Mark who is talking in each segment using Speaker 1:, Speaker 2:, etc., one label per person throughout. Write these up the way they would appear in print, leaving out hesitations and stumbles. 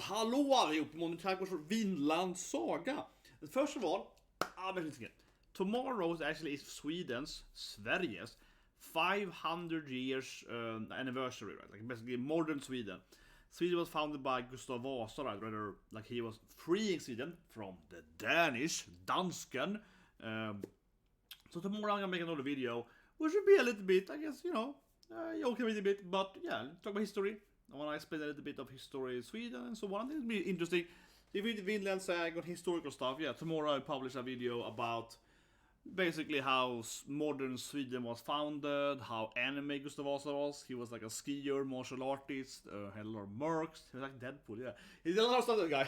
Speaker 1: Hallå allihop, Monetary for Vinland Saga. First of all, tomorrow actually is Sverige's 500 years anniversary, right? Like basically modern Sweden. Sweden was founded by Gustav Vasa, right? Rather, like he was freeing Sweden from the Danish, Dansken. So tomorrow I'm gonna make another video, which will be a little bit, I guess, joking a little bit, but yeah, talk about history. I want to explain a little bit of history in Sweden and so on. I think it'll be interesting. If you read Vinland Saga and historical stuff, yeah, tomorrow I'll publish a video about basically how modern Sweden was founded, how anime Gustav Vasa was. He was like a skier, martial artist, had a lot of mercs. He was like Deadpool, yeah. He did a lot of stuff, that guy.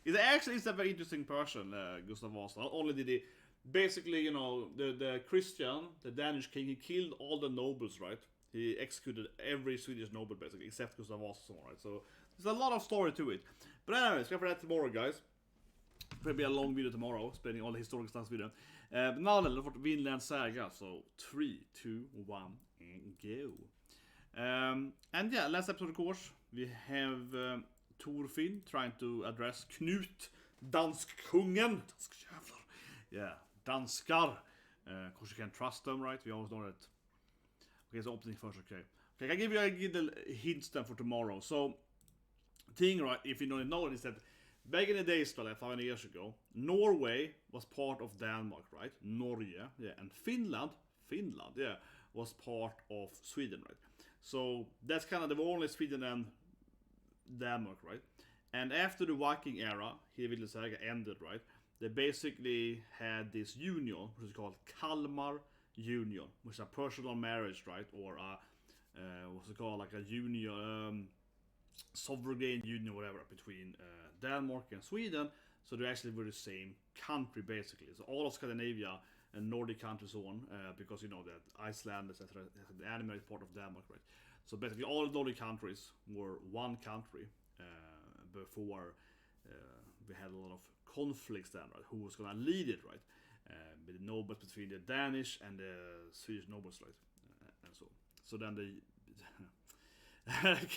Speaker 1: He's a very interesting person, Gustav Vasa. Not only did he, basically, the Christian, the Danish king, he killed all the nobles, right? He executed every Swedish noble, basically, except Gustav Vasa, right? So there's a lot of story to it. But anyways, go for that tomorrow, guys. Probably a long video tomorrow, explaining all the historical stuff in Sweden. But now then, for Vinland Saga. So 3, 2, 1, and go. And yeah, last episode, of course, we have Thorfinn trying to address Knut, Danskkungen. Danskjävlar. Yeah, Danskar. Of course, you can't trust them, right? We always know that. Okay, so opening first, okay. Okay, I give you a hints then for tomorrow. So, thing, right, if you don't know it, is that back in the days, like 500 years ago, Norway was part of Denmark, right? Norge, yeah, and Finland, yeah, was part of Sweden, right? So, that's kind of the only Sweden and Denmark, right? And after the Viking era, here Vinland Saga ended, right? They basically had this union, which is called Kalmar Union, which is a personal marriage, right? Or a what's it called, like a union, sovereign union, whatever, between Denmark and Sweden. So they actually were the same country, basically. So all of Scandinavia and Nordic countries, so on, because you know that Iceland, etc., the anime is part of Denmark, right? So basically, all the Nordic countries were one country before we had a lot of conflicts then, right? Who was gonna lead it, right? With the nobles between the Danish and the Swedish nobles, right? And so then the I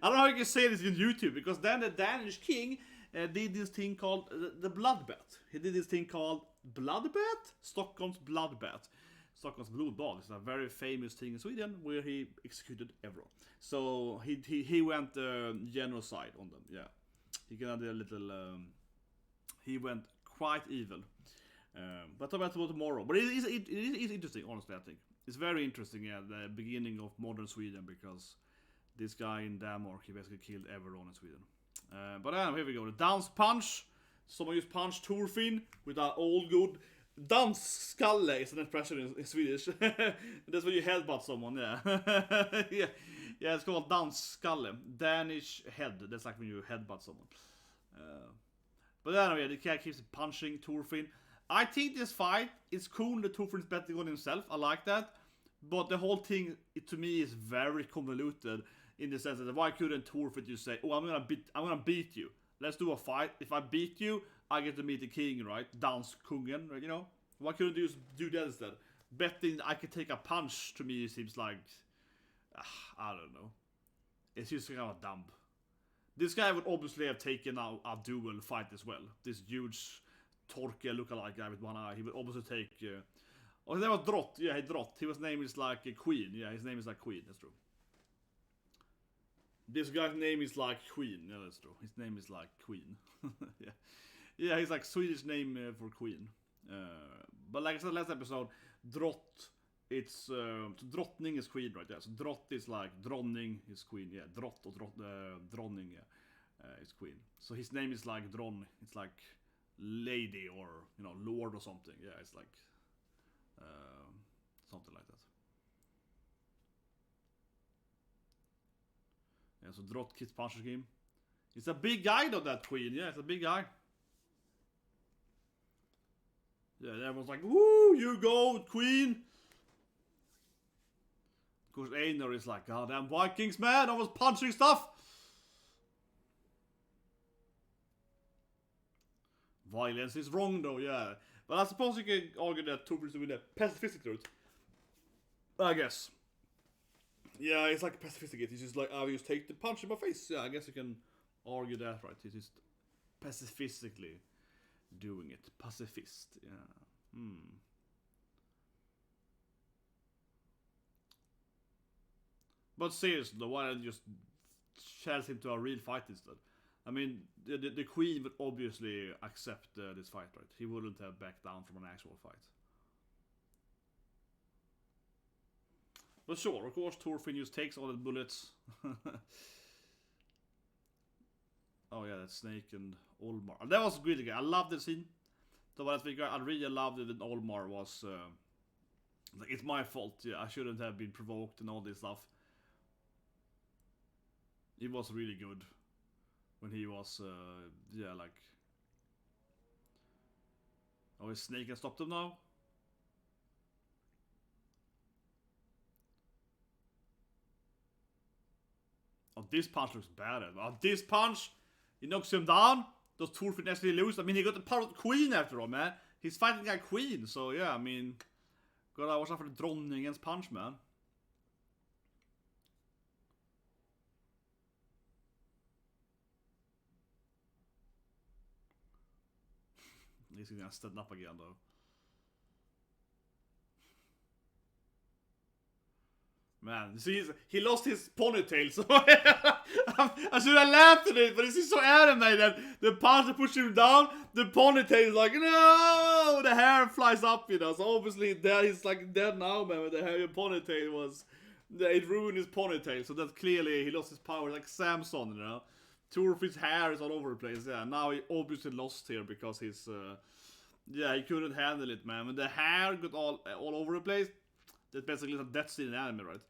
Speaker 1: don't know how you can say this in YouTube, because then the Danish king did this thing called the bloodbath. He did this thing called bloodbath, Stockholm's bloodbath. Stockholm's blodbad is a very famous thing in Sweden where he executed everyone. So he went genocide on them. Yeah, he kind of did a little. He went quite evil. But about tomorrow. But it is interesting, honestly, I think. It's very interesting, yeah, the beginning of modern Sweden, because this guy in Denmark, he basically killed everyone in Sweden. But here we go. The dance punch. Someone just punched Thorfinn with an old good dansskalle is an expression in Swedish. That's when you headbutt someone, yeah. yeah, it's called dansskalle. Danish head. That's like when you headbutt someone. But anyway, the cat keeps punching Thorfinn. I think this fight is cool that Thorfinn's betting on himself. I like that. But the whole thing, to me, is very convoluted in the sense that why couldn't Thorfinn just say, "Oh, I'm gonna beat you. Let's do a fight. If I beat you, I get to meet the king, right? Danskkungen, right? You know? Why couldn't you just do that instead? Betting I could take a punch to me seems like, I don't know. It's just kind of dumb. This guy would obviously have taken a duel fight as well. This huge Thorgal lookalike guy with one eye. He would obviously take. Oh, his name was Drott. Yeah, Drott. His name is like a Queen. Yeah, his name is like Queen. That's true. This guy's name is like Queen. Yeah, that's true. His name is like Queen. yeah, yeah. He's like Swedish name for Queen. But like I said last episode, Drott. It's drottning is queen, right? Yeah. So Drott is like dronning is queen. Yeah, Drott or dronning. Yeah, is queen. So his name is like Dron. It's like lady or lord or something. Yeah, it's like something like that. Yeah, so Drott kids punches him. It's a big guy though, that queen. Yeah, it's a big guy. Yeah, everyone's like, "Woo, you go, queen!" Of course, Einar is like, "Goddamn Vikings, man! I was punching stuff." Violence is wrong though, yeah. But I suppose you can argue that Thorfinn is with a pacifistic route. I guess. Yeah, it's like a pacifistic. It's just like, I just take the punch in my face. Yeah, I guess you can argue that, right? He's just pacifistically doing it. Pacifist, yeah. But seriously, why not just challenge him to a real fight instead? I mean, the queen would obviously accept this fight, right? He wouldn't have backed down from an actual fight. But sure, of course, Thorfinn just takes all the bullets. Oh yeah, that Snake and Olmar. That was really good. I loved the scene. So I think I really loved it when Olmar was like, it's my fault. Yeah, I shouldn't have been provoked and all this stuff. It was really good when he was yeah, like, oh, is Snake can stop them now? Oh, this punch looks bad. Oh, this punch, he knocks him down. Does Thorfinn actually lose? I mean, he got the power of the queen after all, man. He's fighting a queen, so yeah, I mean, gotta watch out for the dronningens punch, man. He's gonna stand up again, though. Man, see, he lost his ponytail, so I should have laughed at it, but this is so animated. The punch pushes him down, the ponytail is like, no! The hair flies up, you know, so obviously he's like dead now, man, the hair ponytail was, it ruined his ponytail, so that's clearly, he lost his power, like Samson, you know. Thorfinn's hair is all over the place, yeah, now he obviously lost here because he's, yeah, he couldn't handle it, man. When the hair got all over the place, that's basically a death scene in anime, right?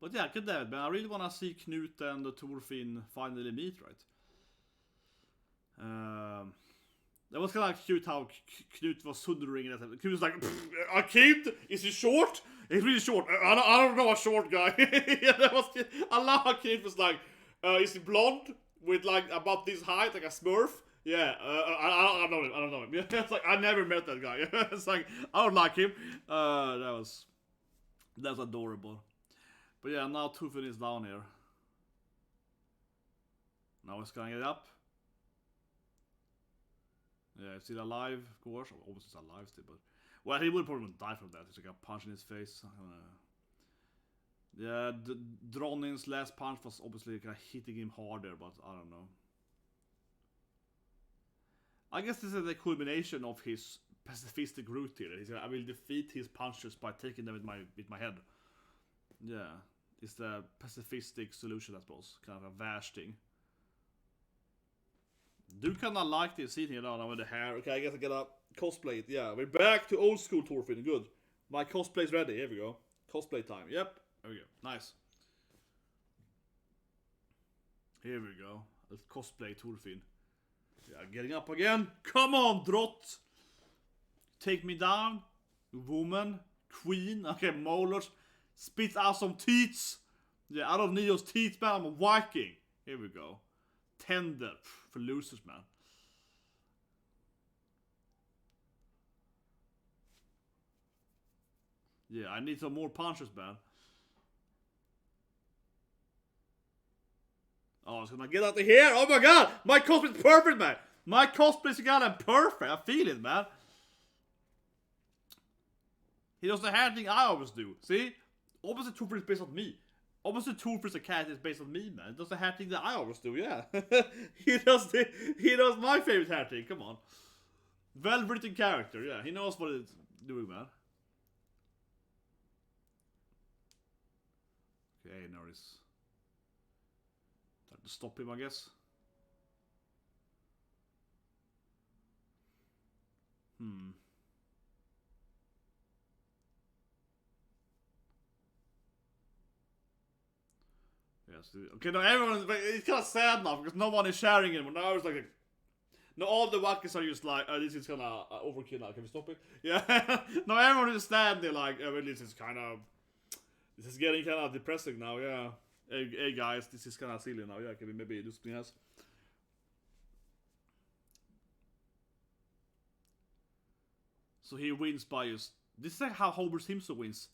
Speaker 1: But yeah, good damn it, man. I really wanna see Knut and Thorfinn finally meet, right? That was kinda cute how Knut was sundering and Knut was like, a kid? Is he short? He's really short. I don't know a short guy. Yeah, that was, I love how Knut was like, is he blonde? With like about this height, like a smurf? Yeah, I don't know him. Yeah, it's like, I never met that guy. It's like, I don't like him. That's adorable. But yeah, now Thorfinn is down here. Now he's gonna get up. Yeah, is he alive? Of course. Obviously he's alive still, but... Well, he would probably die from that. He's like a punch in his face. Yeah, Dronnin's last punch was obviously kind of hitting him harder, but I don't know. I guess this is the culmination of his pacifistic route here. He's like, I will defeat his punches by taking them with my head. Yeah, it's the pacifistic solution, I suppose. Kind of a Vash thing. Do kind of like this scene here now with the hair. Okay, I guess I gotta cosplay it. Yeah, we're back to old school Thorfinn. Good. My cosplay's ready. Here we go. Cosplay time. Yep. There we go. Nice. Here we go. Let's cosplay Thorfinn. Yeah, getting up again. Come on, Drott. Take me down. Woman. Queen. Okay, molars. Spits out some teats. Yeah, out of Neo's teeth, man. I'm a Viking. Here we go. Tender. For losers, man. Yeah, I need some more punches, man. Oh, it's gonna get out of here. Oh my god! My cosplay's perfect, man! My cosplay's goddamn perfect. I feel it, man. He does the hair thing I always do. See? Opposite Thorfinn is based on me. Opposite Thorfinn's a cat is based on me, man. He does the hair thing that I always do, yeah. he does my favorite hair thing, come on. Well-written character, yeah. He knows what it's doing, man. Okay, Einar is... Time to stop him, I guess. Yes. Okay, now everyone, it's kind of sad now because no one is sharing anymore. Now it's like, now all the Wakis are just like, this is kind of overkill now. Can we stop it? Yeah. Now everyone is standing like, well, this is getting kind of depressing now. Yeah. Hey guys, this is kind of silly now. Yeah, can we maybe do something else? So he wins by just... This is like how Homer Simpson wins.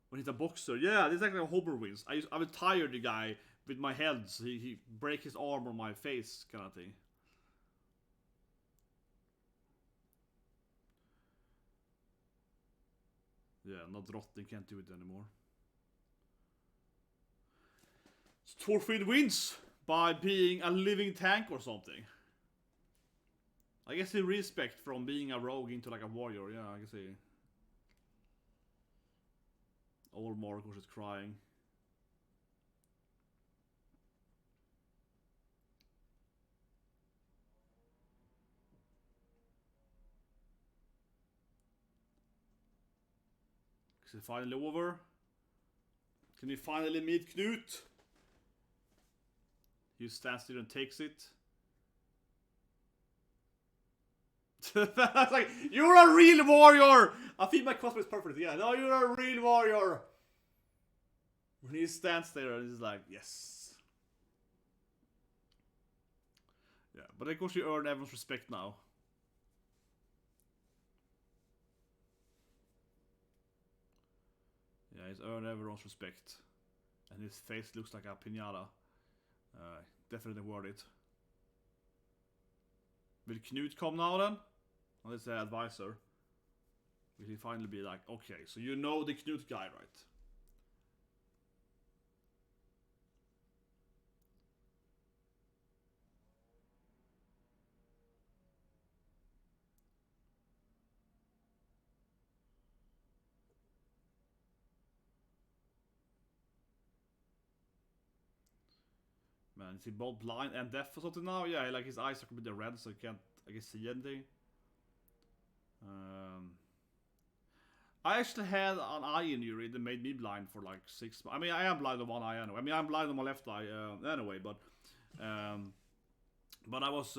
Speaker 1: when he's a boxer. Yeah, this is actually a Hober wins. I would tire the guy with my head, so he break his arm on my face, kind of thing. Yeah, not Drottning can't do it anymore. So Thorfinn wins by being a living tank or something. I guess he respect from being a rogue into like a warrior. Yeah, I can see. Old Marcus is crying. Is it finally over? Can we finally meet Knut? He stands there and takes it. That's like, you're a real warrior! I feel my cosplay is perfect. Yeah, no, you're a real warrior! When he stands there and he's like, yes. Yeah, but of course you earn everyone's respect now. Yeah, he's earned everyone's respect. And his face looks like a piñata. Definitely worth it. Will Knut come now then? Well, it's the advisor. Will he finally be like, okay, so you know the Knut guy, right? Man, is he both blind and deaf or something now? Yeah, like his eyes are completely red, so he can't, I guess, see anything. I actually had an eye injury that made me blind for like 6 months. I mean, I am blind on one eye anyway. I mean, I'm blind on my left eye anyway, but I was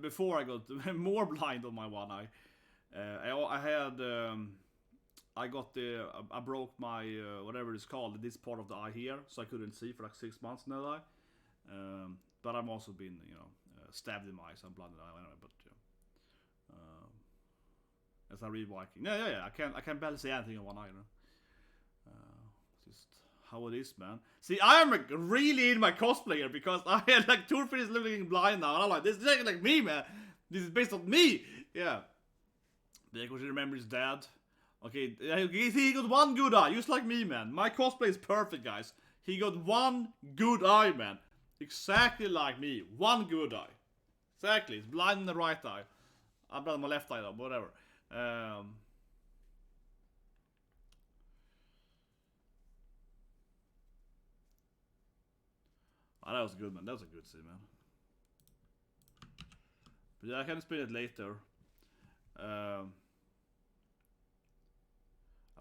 Speaker 1: before I got more blind on my one eye. I broke my whatever it's called, this part of the eye here, so I couldn't see for like 6 months in that eye. But I'm also been, stabbed in my eyes. I'm blind in the eye anyway. But as I read Viking, yeah, I can barely see anything on one eye. Just how it is, man. See, I am really in my cosplay here because I had like Thorfinn is looking blind now, and I'm like, this is like me, man. This is based on me. Yeah. Because you remember his dad. Okay, he got one good eye, just like me, man. My cosplay is perfect, guys. He got one good eye, man. Exactly like me. One good eye. Exactly. It's blind in the right eye. I'm blind in my left eye, though. Whatever. Oh, that was good, man. That was a good scene, man. But yeah, I can explain it later. I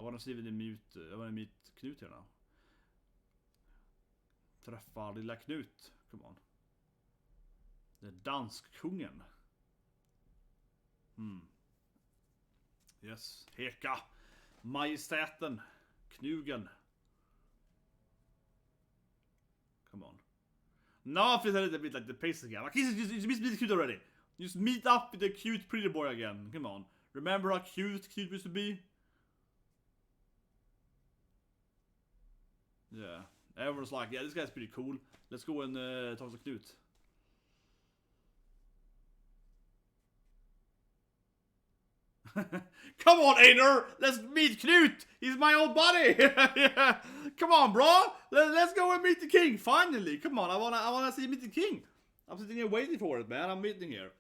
Speaker 1: want to see if they mute. I want to meet Knut here now. Träffa lilla Knut. Come on. The dansk-kungen. Yes. Heka. Majestäten. Knugen. Come on. Now I feel a little bit like the pace again. Like, just meet Knut already. Just meet up with the cute pretty boy again. Come on. Remember how cute Knut used to be? Yeah. Everyone's like, yeah, this guy's pretty cool. Let's go and talk to Knut. Come on, Einar! Let's meet Knut! He's my old buddy! Yeah. Come on, bro! Let's go and meet the king! Finally! Come on, I wanna see meet the king! I'm sitting here waiting for it, man. I'm meeting here.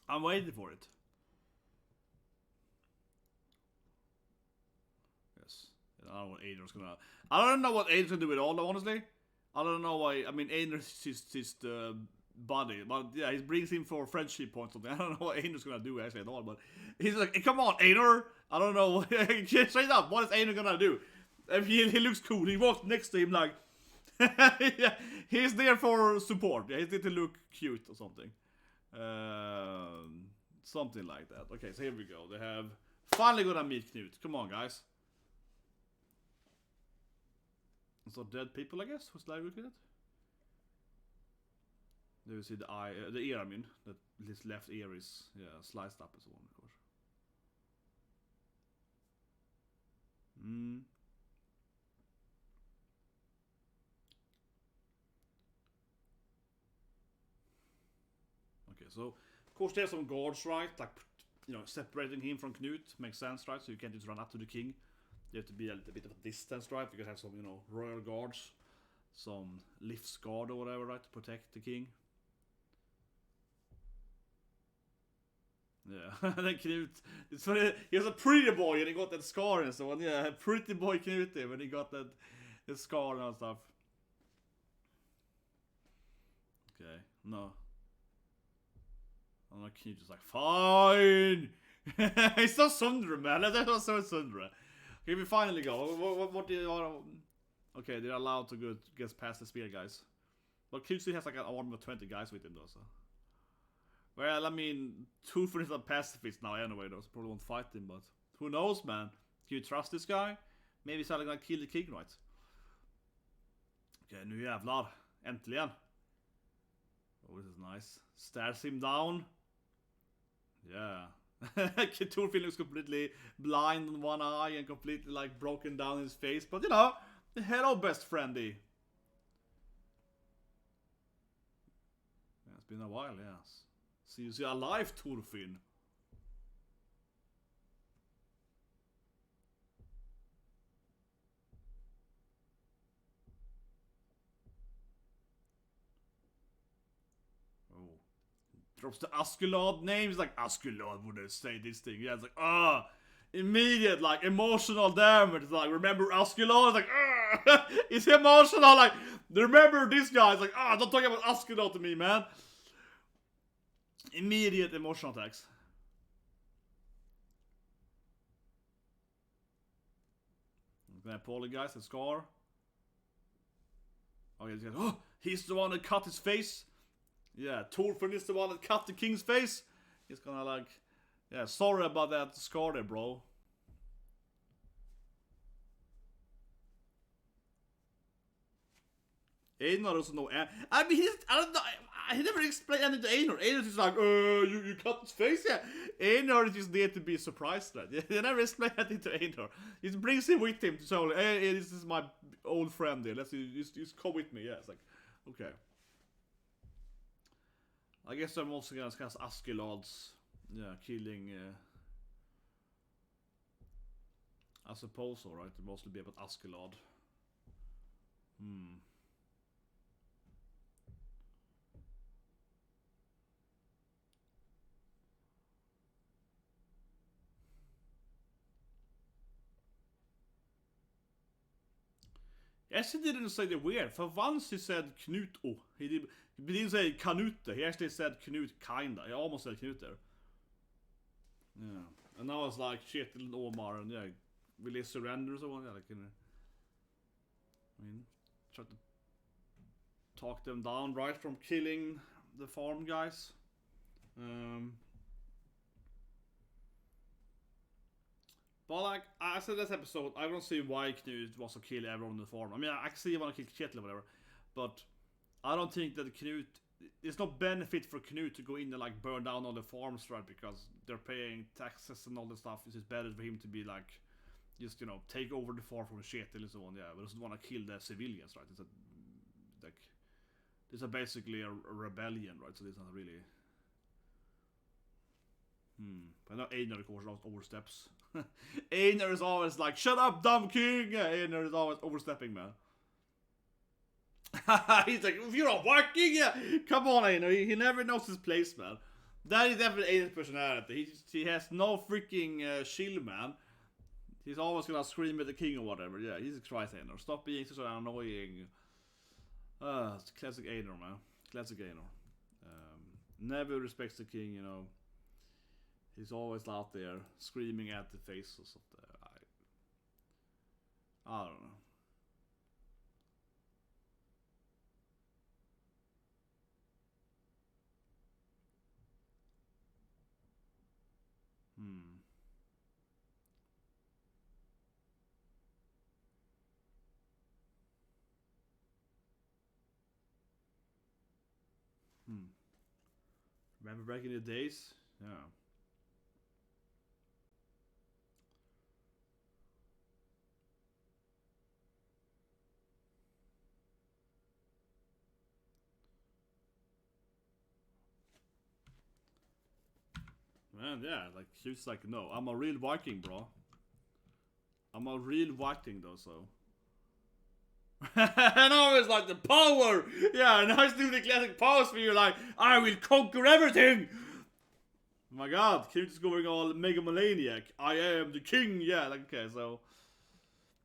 Speaker 1: I'm waiting for it. Yes. I don't know what Einar's gonna... I don't know what Einar's gonna do at all, honestly. I don't know why... I mean, Einar's just buddy, but yeah, he brings him for friendship points or something. I don't know what Einar's gonna do actually at all, but he's like, hey, come on, Einar! I don't know. Straight up, what is Einar gonna do? He looks cool. He walks next to him like... yeah, he's there for support. Yeah, he's there to look cute or something. Something like that. Okay, so here we go. They have finally gonna meet Knut. Come on, guys. So dead people, I guess. Who's like looking at? There you see the eye, the ear. I mean, that his left ear is sliced up as well, of course. Mm. Okay, so of course there's some guards, right? Like, you know, separating him from Knut makes sense, right? So you can't just run up to the king. You have to be a little bit of a distance, right? You can have some, you know, royal guards, some lifts guard or whatever, right, to protect the king. Yeah, and then Knut, it's funny, he was a pretty boy and he got that scar and so on. Yeah, pretty boy Knut when he got that scar and stuff. Okay, no. And Knut is like, fine! He's so Sundra, man. That was so Sundra. Okay, we finally go. What do you... Okay, they're allowed to go get past the spear guys. But Knut still has like an army of 20 guys with him though, so... Well, I mean, Thorfinn is a pacifist now anyway though, so probably won't fight him, but... Who knows, man? Can you trust this guy? Maybe he's gonna kill the king, right? Okay, nu jävlar. Äntligen. Oh, this is nice. Stares him down. Yeah. Thorfinn looks completely blind on one eye and completely like broken down in his face, but you know, hello best friendy. Yeah, it's been a while, yes. See you alive, Thorfinn. Drops the Askelad names, like Askelad would say this thing. Yeah, it's like, immediate, like, emotional damage. It's like, remember Askelad? It's like, it's emotional, like, remember this guy? It's like, don't talk about Askelad to me, man. Immediate emotional attacks. Then Paulie guys, the scar. Okay, he's the one that cut his face. Yeah, Thorfinn is the one that cut the king's face. He's gonna like, yeah, sorry about that scar there, bro. Einar doesn't know. I mean, I don't know. He never explained anything to Einar. Einar is like, you cut his face, yeah. Einar is just there to be surprised, right? They never explain anything to Einar. He just brings him with him to tell, hey, this is my old friend here. Let's just come with me. Yeah, it's like, okay. I guess I'm also gonna cast Askelad's, yeah, killing. I suppose, alright. It mostly be about Askelad. Yes, he didn't say the weird. For once he said KNUTOOOO. He didn't say Canute. He actually said Knut kinda. He almost said Knut there. Yeah. And now it's like shit, little Omar, and yeah, will he surrender or so? Yeah, like, I mean, try to talk them down right from killing the farm guys. But like I said this episode, I don't see why Knut wants to kill everyone in the farm. I mean, I can see he want to kill Kjetil or whatever, but I don't think that Knut. It's no benefit for Knut to go in and like burn down all the farms, right? Because they're paying taxes and all this stuff. It's just better for him to be like, just, you know, take over the farm from Kjetil and so on. Yeah, but doesn't want to kill the civilians, right? It's a like, this is basically a rebellion, right? So this is not really. But I know Einar, of course, oversteps. Einar is always like, shut up, dumb king! Yeah, Einar is always overstepping, man. He's like, if you're a Viking, yeah! Come on, Einar, he never knows his place, man. That is definitely Einar's personality. He has no freaking shield, man. He's always gonna scream at the king or whatever. Yeah, he's a Christ, Einar. Stop being so annoying. It's classic Einar, man. Classic Einar. Never respects the king, you know. He's always out there screaming at the faces of the. I don't know. Remember back in the days? Yeah. man, yeah, like Knute's like, no, I'm a real Viking, bro. I'm a real Viking though, so. And always like the power! Yeah, and I was doing the classic pose for you, like, I will conquer everything! Oh my god, Knut is going all megalomaniac. I am the king, yeah, like, okay, so.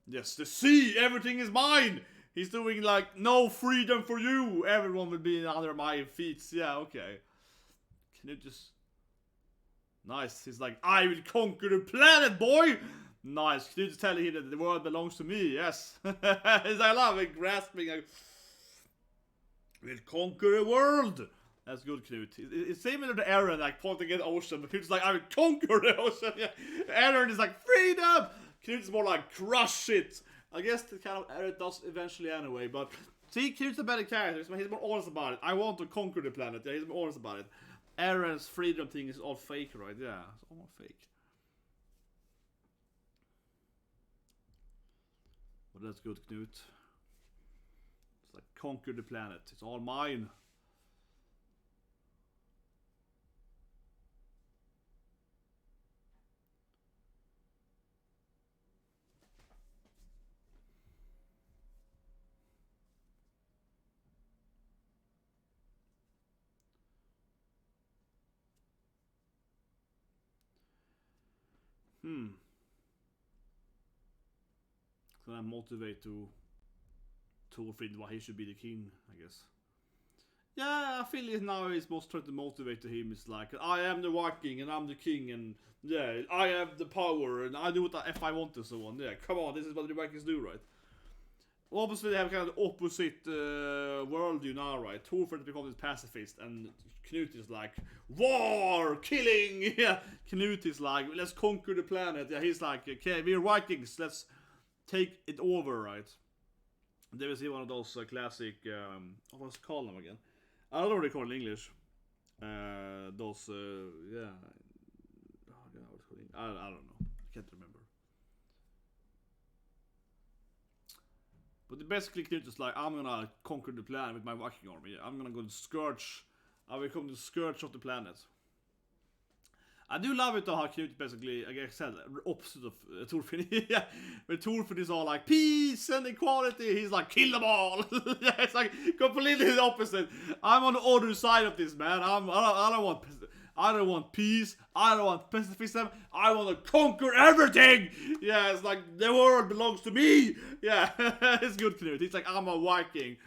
Speaker 1: Yes, the sea, everything is mine! He's doing like, no freedom for you! Everyone will be under my feet, yeah, okay. Knut just. Nice, he's like, I will conquer the planet, boy! Nice, Knut is telling him that the world belongs to me, yes. I love it, grasping, like, we'll conquer the world! That's good, Knut. It's similar to Aaron, like pointing at the ocean, but Knut's like, I will conquer the ocean. Yeah. Aaron is like, freedom! Knut's more like, crush it. I guess the kind of Aaron does eventually anyway, but see, Knut's a better character. He's more honest about it. I want to conquer the planet. Yeah, he's more honest about it. Aaron's freedom thing is all fake, right? Yeah, it's all fake. But that's good, Knut. It's like, conquer the planet. It's all mine. Can I motivate to Thorfinn why he should be the king, I guess. Yeah, I feel it now is most trying to motivate to him. It's like, I am the Viking and I'm the king and yeah, I have the power and I do what if I want to, so on. Yeah, come on, this is what the Vikings do, right? Obviously they have kind of the opposite worldview now, right? Thorfinn becomes this pacifist and Knut is like, war, killing, yeah. Knut is like, let's conquer the planet. Yeah, he's like, okay, we're Vikings, let's take it over, right? There we see one of those classic, what's call them again? I don't know what they call it in English. Those, yeah. Oh, God, what's called I don't know. I can't remember. But basically, Knut is like, I'm gonna conquer the planet with my Viking army. Yeah, I'm gonna go to scourge. I will come to scourge of the planet. I do love it though how Knut basically, like I said, opposite of Thorfinn. Yeah, when Thorfinn is all like peace and equality, he's like kill them all. Yeah, it's like completely the opposite. I'm on the other side of this, man. I don't want peace. I don't want pacifism. I want to conquer everything. Yeah, it's like the world belongs to me. Yeah, it's good, Knut. He's like, I'm a Viking.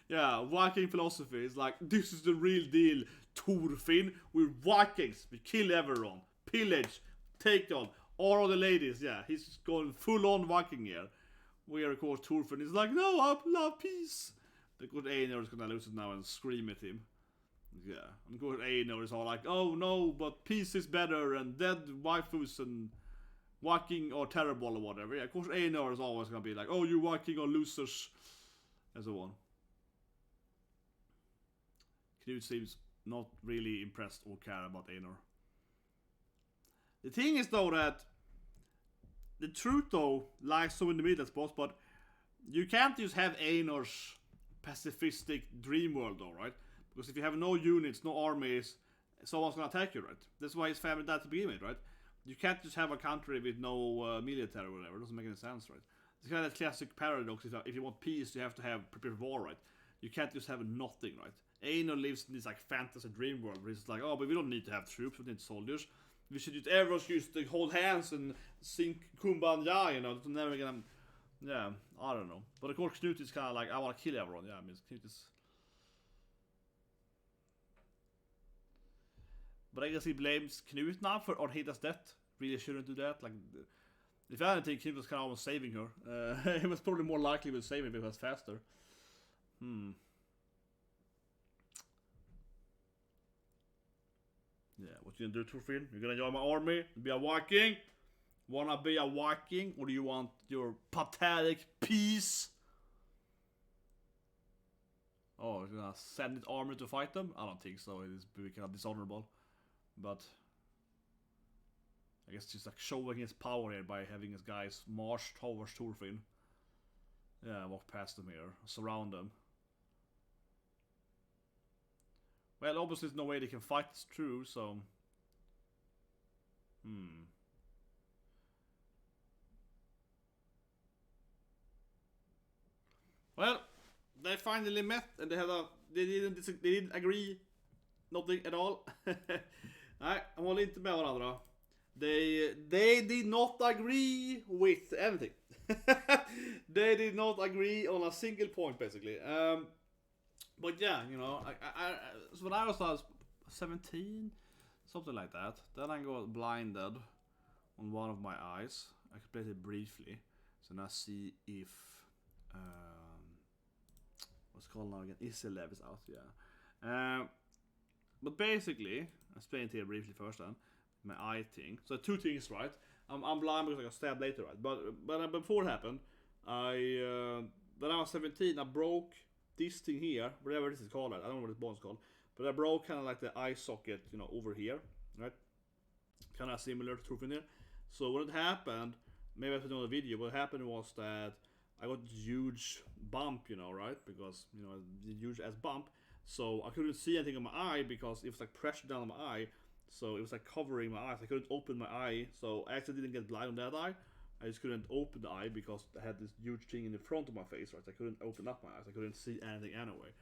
Speaker 1: Yeah, Viking philosophy is like, this is the real deal. Thorfinn, we're Vikings. We kill everyone. Pillage. Take on. All of the ladies. Yeah, he's going full on Viking here. Where, of course, Thorfinn is like, no, I love peace. Of course, Einar is gonna lose it now and scream at him. Yeah, and of course, Einar is all like, oh no, but peace is better, and dead waifus and Viking are terrible or whatever. Yeah, of course, Einar is always gonna be like, oh, you Viking are losers, and so on. Knut seems not really impressed or care about Einar. The thing is though that the truth though lies so in the middle, I suppose, but you can't just have Einar's pacifistic dream world though, right? Because if you have no units, no armies, someone's gonna attack you, right? That's why his family died to begin with, right? You can't just have a country with no military or whatever. It doesn't make any sense, right? It's kind of that classic paradox. If you want peace, you have to have prepare for war, right? You can't just have nothing, right? Einar lives in this like fantasy dream world where he's like, oh, but we don't need to have troops, we need soldiers. We should just everyone should just hold hands and sing Kumbaya, you know. It's never gonna, yeah, I don't know. But of course, Knut is kind of like, I want to kill everyone. Yeah, I mean, Knut is. But I guess he blames Knut now for Arnheide's death. Really shouldn't do that. Like, if anything, Knut was kind of almost saving her. He was probably more likely to save him if he was faster. Yeah, what you gonna do, Thorfinn? You're gonna join my army? Be a Viking? Wanna be a Viking? Or do you want your pathetic peace? Oh, you're gonna send its army to fight them? I don't think so. It is kind of dishonorable. But I guess just like showing his power here by having his guys march towards Thorfinn. Yeah, walk past them here, surround them. Well, obviously there's no way they can fight, it's true, so. Well, they finally met and they didn't agree nothing at all. Nej, de håller inte med varandra. They did not agree with anything. They did not agree on a single point basically. But yeah, you know, so when I was 17, something like that, then I got blinded on one of my eyes. I could play it briefly, so now see if what's called now again, Iselev is out, yeah. But basically, I explained it here briefly first then, my eye thing. So two things, right? I'm blind because I got stabbed later, right? But before it happened, when I was 17, I broke this thing here, whatever this is called, I don't know what this bone's called, but I broke kind of like the eye socket, you know, over here, right? Kind of similar to Thorfinn here. So when it happened, maybe I put it on the video, what happened was that I got this huge bump, you know, right? Because, you know, the huge ass bump. So I couldn't see anything on my eye because it was like pressure down on my eye. So it was like covering my eyes. I couldn't open my eye. So I actually didn't get blind on that eye. I just couldn't open the eye because I had this huge thing in the front of my face, right? I couldn't open up my eyes. I couldn't see anything anyway.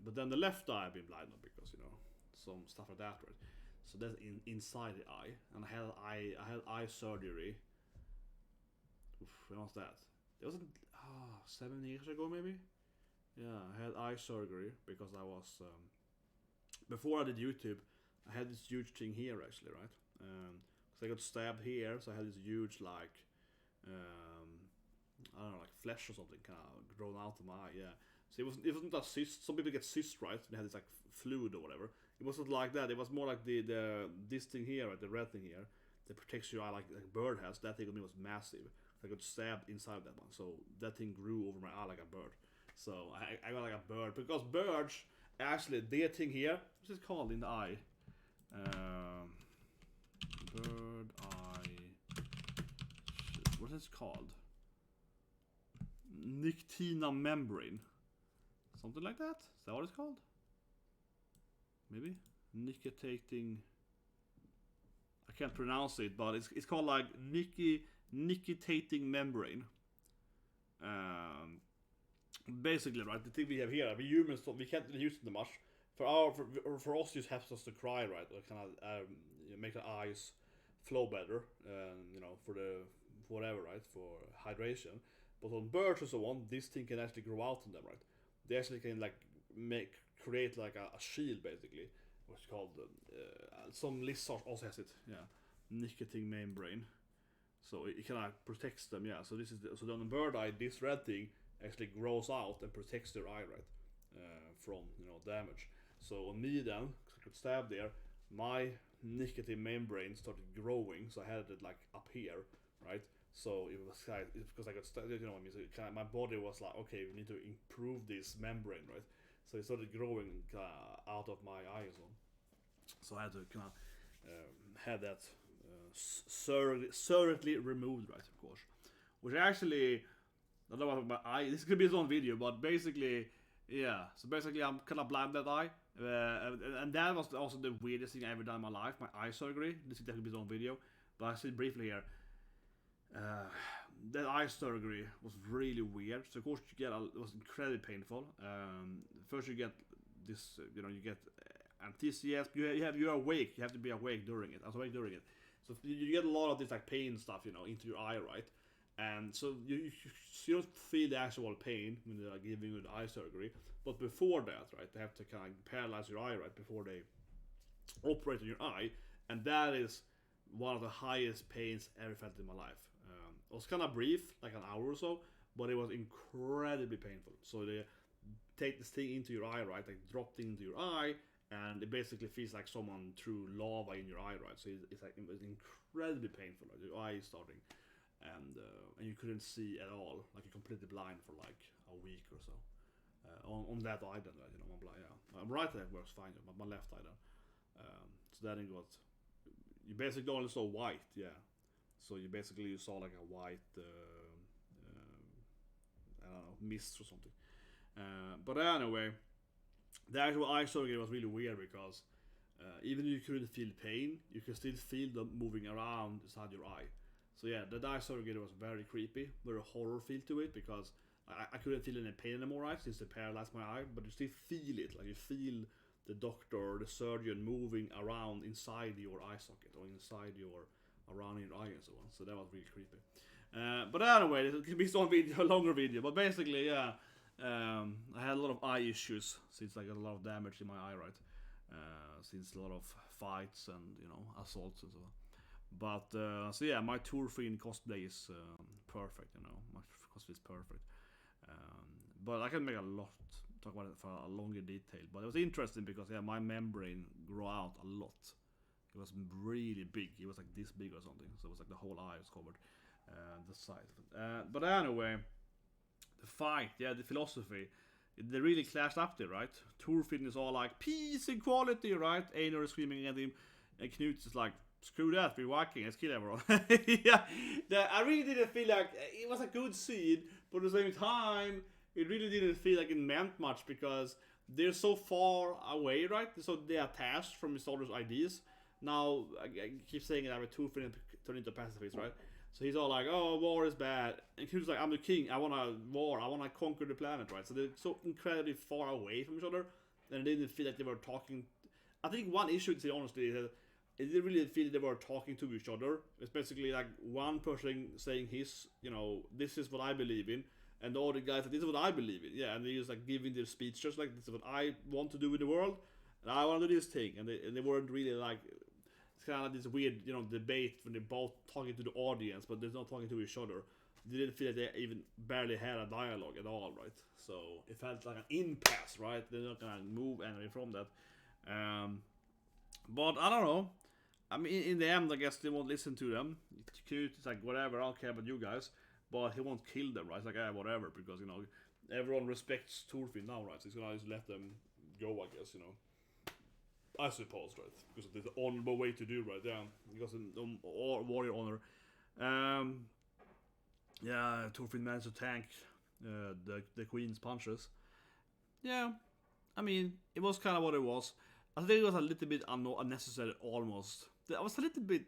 Speaker 1: But then the left eye I've been blind on because, you know, some stuff like that, right? So that's inside the eye. And I had eye surgery. Oof, when was that? It wasn't 7 years ago maybe. Yeah, I had eye surgery because I was before I did YouTube. I had this huge thing here actually, right? So I got stabbed here, so I had this huge like I don't know, like flesh or something kind of grown out of my eye. Yeah. So it wasn't a cyst. Some people get cyst, right? They had this like fluid or whatever. It wasn't like that. It was more like this thing here, right? The red thing here that protects your eye like a bird has. That thing on me was massive. I got stabbed inside that one, so that thing grew over my eye like a bird. So I got like a bird because birds actually their thing here. What's it called in the eye? Bird eye. What is it called? Nictina membrane. Something like that? Is that what it's called? Maybe? Nictitating. I can't pronounce it, but it's called like nictitating membrane. Basically, right, the thing we have here, we humans, we can't really use it that much. For us, it helps us to cry, right, or kind of make the eyes flow better, you know, for whatever, right, for hydration. But on birds or so on, this thing can actually grow out on them, right? They actually can like create like a shield basically, what's called. Some lizards also has it, yeah, nictitating membrane. So it kind of protects them, yeah. So this is so on the bird eye, this red thing actually grows out and protects their eye, right, from, you know, damage. So on me then, because I got stabbed there, my nictitating membrane started growing, so I had it like up here, right? So it was kind of, because I got stabbed, you know what I mean. So kind of, my body was like, okay, we need to improve this membrane, right? So it started growing out of my eye as well. So I had to kind of have that surgically removed, right? Of course, which actually. I don't know about my eye. This could be its own video, but basically, yeah. So basically, I'm kind of blind that eye, and that was also the weirdest thing I ever done in my life. My eye surgery. This could definitely be its own video, but I see it briefly here. That eye surgery was really weird. So of course it was incredibly painful. First you get this, you know, you get anesthesia. You're awake. You have to be awake during it. I was awake during it. So you get a lot of this like pain stuff, you know, into your eye, right? And so you don't feel the actual pain when they're giving you the eye surgery. But before that, right, they have to kind of paralyze your eye, right, before they operate on your eye. And that is one of the highest pains I ever felt in my life. It was kind of brief, like an hour or so, but it was incredibly painful. So they take this thing into your eye, right, like drop thing into your eye, and it basically feels like someone threw lava in your eye, right? So it's like, it was incredibly painful, right? Your eye is starting. And you couldn't see at all, like you're completely blind for like a week or so. On that eye then, right, you know, I'm blind, yeah. My right eye works fine, but my left eye then. So then it got, you basically only saw white, yeah. So you saw like a white, I don't know, mist or something. But anyway, the actual eye surgery was really weird because even if you couldn't feel pain, you can still feel them moving around inside your eye. So yeah, the Die Surrogator was very creepy, very horror feel to it, because I couldn't feel any pain anymore, right, since they paralyzed my eye, but you still feel it, like you feel the doctor, the surgeon moving around inside your eye socket, or inside your, around your eye and so on, so that was really creepy. But anyway, it can be some video, a longer video, but basically, yeah, I had a lot of eye issues, since I got a lot of damage in my eye, right, since a lot of fights and, you know, assaults and so on. But, so yeah, my THORFIN cosplay is perfect, you know, my cosplay is perfect. But I can make talk about it for a longer detail, but it was interesting because, yeah, my membrane grew out a lot. It was really big, it was like this big or something, so it was like the whole eye was covered, the side. But anyway, the fight, yeah, the philosophy, they really clashed up there, right? THORFIN is all like, peace, equality, right? Einar is screaming at him, and Knut is like, screw that, we're Viking, let's kill everyone. Yeah, I really didn't feel like, it was a good scene, but at the same time, it really didn't feel like it meant much, because they're so far away, right? So they are attached from each other's ideas. Now, I keep saying that with THORFIN turned into pacifist, right? So he's all like, oh, war is bad. And Knut's like, I'm the king, I want a war, I want to conquer the planet, right? So they're so incredibly far away from each other, and they didn't feel like they were talking. I think one issue, to say honestly, is that it didn't really feel they were talking to each other. It's basically like one person saying his, you know, this is what I believe in, and the other guys like, this is what I believe in. Yeah, and they just like giving their speech just like, this is what I want to do in the world, and I want to do this thing. And they weren't really like, it's kind of like this weird, you know, debate when they're both talking to the audience, but they're not talking to each other. They didn't feel like they even barely had a dialogue at all, right? So it felt like an impasse, right? They're not gonna move anyway from that. But I don't know. I mean, in the end, I guess they won't listen to them. Knut is like, whatever, I don't care about you guys. But he won't kill them, right? It's like, yeah, whatever, because, you know, everyone respects THORFIN now, right? So he's gonna just let them go, I guess, you know. I suppose, right? Because it's the honorable way to do, right? Yeah, because warrior honor. Yeah, THORFIN managed to tank the queen's punches. Yeah, I mean, it was kind of what it was. I think it was a little bit unnecessary, almost. It was a little bit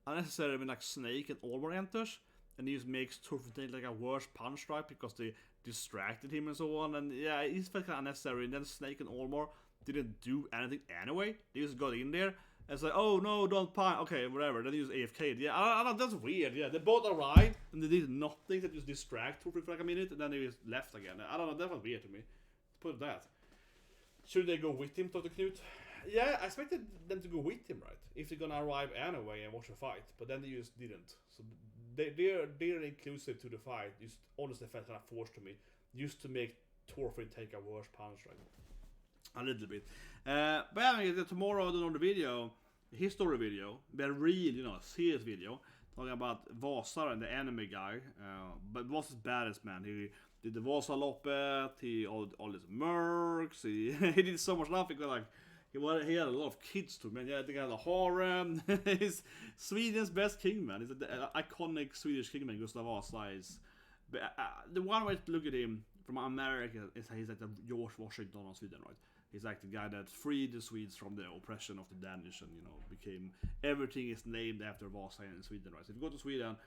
Speaker 1: unnecessary when like Snake and Ormar enters, and he just makes THORFIN take like a worse punch, right? Because they distracted him and so on, and yeah, it felt kind of unnecessary. And then Snake and Ormar didn't do anything anyway. They just got in there, and it's like, oh no, don't punch. Okay, whatever. Then he just AFK'd. Yeah, I don't, that's weird. Yeah, they both arrived and they did nothing. They just distract THORFIN for like a minute, and then they just left again. I don't know. That was weird to me. Let's put that. Should they go with him, Dr. Knut? Yeah, I expected them to go with him, right? If they're gonna arrive anyway and watch a fight, but then they just didn't. So they're inclusive to the fight. Just honestly felt kind of forced to me, just to make THORFIN take a worse punch, right? A little bit. But anyway, tomorrow on the video, his story video, the real, you know, serious video, talking about Vasa and the anime guy. But Vasa's baddest, man. He did the Vasaloppet, he all his mercs, he did so much stuff because like he had a lot of kids too, man. Yeah, I think he had a harem. He's Sweden's best king, man. He's the iconic Swedish king, man. Gustav Vasa is. The one way to look at him from America is he's like the George Washington of Sweden, right? He's like the guy that freed the Swedes from the oppression of the Danish, and you know, became everything is named after Vasa in Sweden, right? So if you go to Sweden,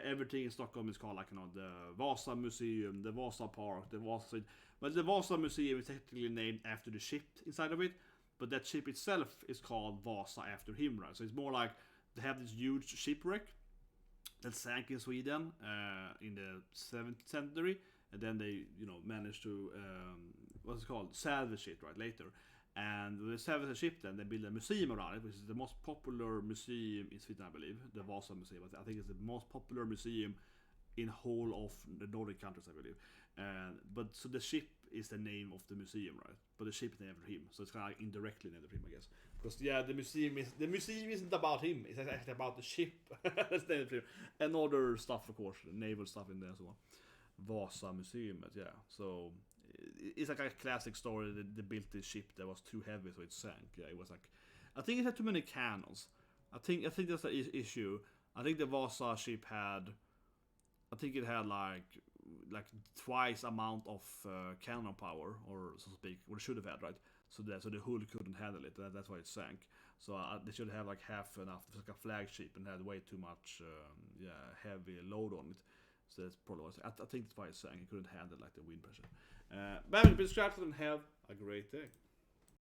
Speaker 1: everything in Stockholm is called like, you know, the Vasa Museum, the Vasa Park, the Vasa. But the Vasa Museum is technically named after the ship inside of it, but that ship itself is called Vasa after him, right? So it's more like they have this huge shipwreck that sank in Sweden in the 7th century, and then they, you know, managed to what's it called, salvage it right later. And when they salvage the ship, then they build a museum around it, which is the most popular museum in Sweden, I believe, the Vasa Museum. I think it's the most popular museum in whole of the Nordic countries, I believe. But so the ship is the name of the museum, right? But the ship is named after him, so it's kind of like indirectly named after him, I guess. Because yeah, the museum isn't about him; it's actually about the ship. That's named after him, and other stuff, of course, naval stuff in there as well. Vasa Museum, but yeah, so it's like a classic story. They built this ship that was too heavy, so it sank. Yeah, it was like, I think it had too many cannons. I think that's the issue. I think the Vasa ship had, I think it had like twice amount of cannon power, or so to speak, what it should have had, right? so the hull couldn't handle it. That's why it sank. So they should have like half enough. It's like a flagship and had way too much heavy load on it. So that's probably what I think that's why it sank. It couldn't handle like the wind pressure. But subscribe and have a great day.